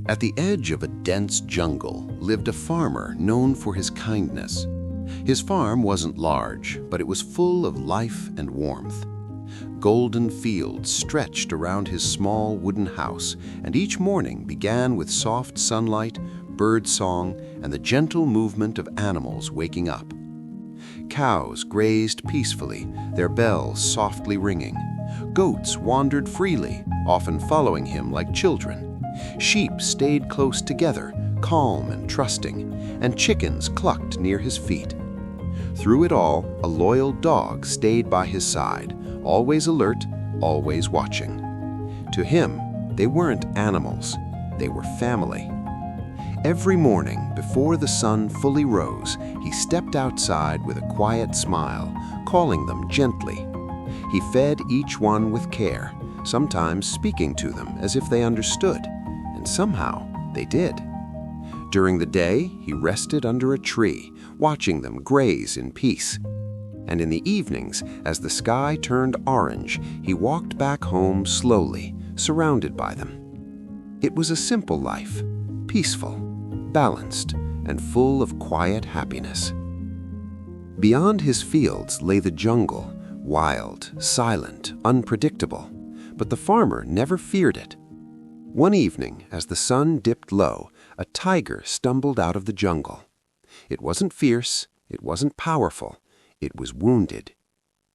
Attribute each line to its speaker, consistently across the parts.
Speaker 1: At the edge of a dense jungle lived a farmer known for his kindness. His farm wasn't large, but it was full of life and warmth. Golden fields stretched around his small wooden house, and each morning began with soft sunlight, bird song, and the gentle movement of animals waking up. Cows grazed peacefully, their bells softly ringing. Goats wandered freely, often following him like children. Sheep stayed close together, calm and trusting, and chickens clucked near his feet. Through it all, a loyal dog stayed by his side, always alert, always watching. To him, they weren't animals, they were family. Every morning, before the sun fully rose, he stepped outside with a quiet smile, calling them gently. He fed each one with care, sometimes speaking to them as if they understood, and somehow they did. During the day, he rested under a tree, watching them graze in peace. And in the evenings, as the sky turned orange, he walked back home slowly, surrounded by them. It was a simple life, peaceful, balanced, and full of quiet happiness. Beyond his fields lay the jungle, wild, silent, unpredictable, but the farmer never feared it. One evening, as the sun dipped low, a tiger stumbled out of the jungle. It wasn't fierce, it wasn't powerful, it was wounded.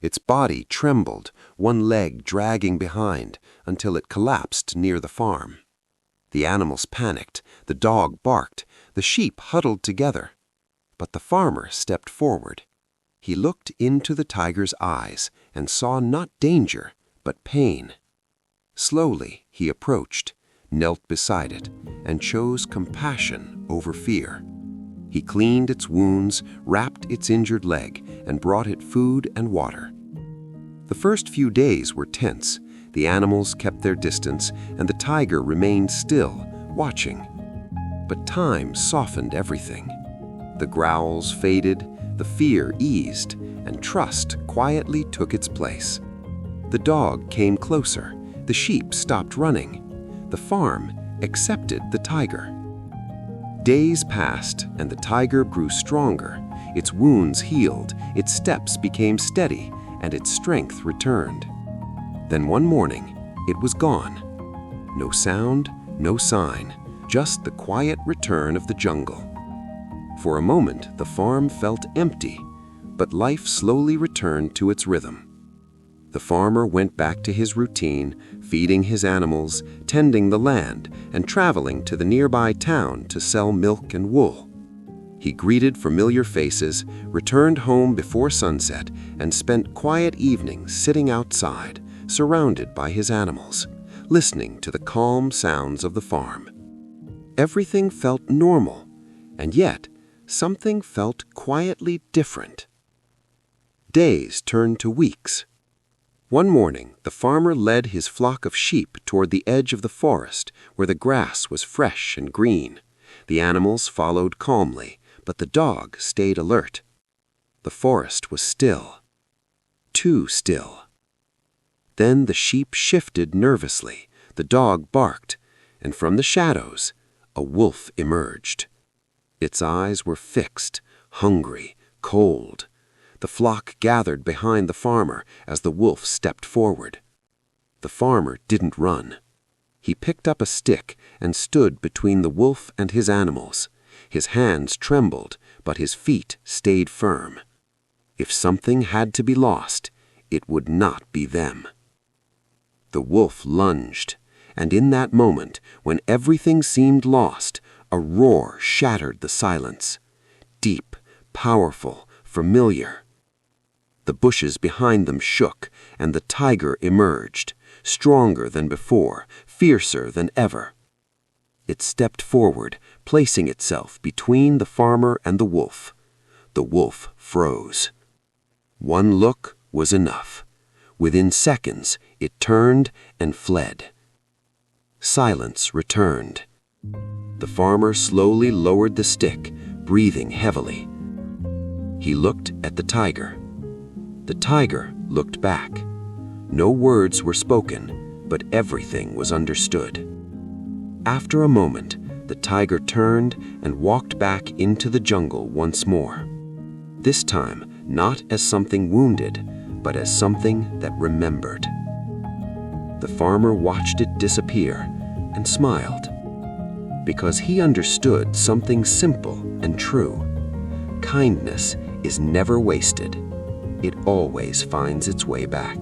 Speaker 1: Its body trembled, one leg dragging behind, until it collapsed near the farm. The animals panicked, the dog barked, the sheep huddled together. But the farmer stepped forward. He looked into the tiger's eyes and saw not danger, but pain. Slowly he approached, knelt beside it, and chose compassion over fear. He cleaned its wounds, wrapped its injured leg, and brought it food and water. The first few days were tense. The animals kept their distance, and the tiger remained still, watching. But time softened everything. The growls faded, the fear eased, and trust quietly took its place. The dog came closer, the sheep stopped running. The farm accepted the tiger. Days passed, and the tiger grew stronger. Its wounds healed, its steps became steady, and its strength returned. Then one morning, it was gone. No sound, no sign, just the quiet return of the jungle. For a moment, the farm felt empty, but life slowly returned to its rhythm. The farmer went back to his routine, feeding his animals, tending the land, and traveling to the nearby town to sell milk and wool. He greeted familiar faces, returned home before sunset, and spent quiet evenings sitting outside, surrounded by his animals, listening to the calm sounds of the farm. Everything felt normal, and yet something felt quietly different. Days turned to weeks. One morning, the farmer led his flock of sheep toward the edge of the forest, where the grass was fresh and green. The animals followed calmly, but the dog stayed alert. The forest was still. Too still. Then the sheep shifted nervously, the dog barked, and from the shadows, a wolf emerged. Its eyes were fixed, hungry, cold. The flock gathered behind the farmer as the wolf stepped forward. The farmer didn't run. He picked up a stick and stood between the wolf and his animals. His hands trembled, but his feet stayed firm. If something had to be lost, it would not be them. The wolf lunged, and in that moment, when everything seemed lost, a roar shattered the silence. Deep, powerful, familiar. The bushes behind them shook, and the tiger emerged, stronger than before, fiercer than ever. It stepped forward, placing itself between the farmer and the wolf. The wolf froze. One look was enough. Within seconds, it turned and fled. Silence returned. The farmer slowly lowered the stick, breathing heavily. He looked at the tiger. The tiger looked back. No words were spoken, but everything was understood.
Speaker 2: After a moment, the tiger turned and walked back into the jungle once more. This time, not as something wounded, but as something that remembered. The farmer watched it disappear and smiled, because he understood something simple and true. Kindness is never wasted. It always finds its way back.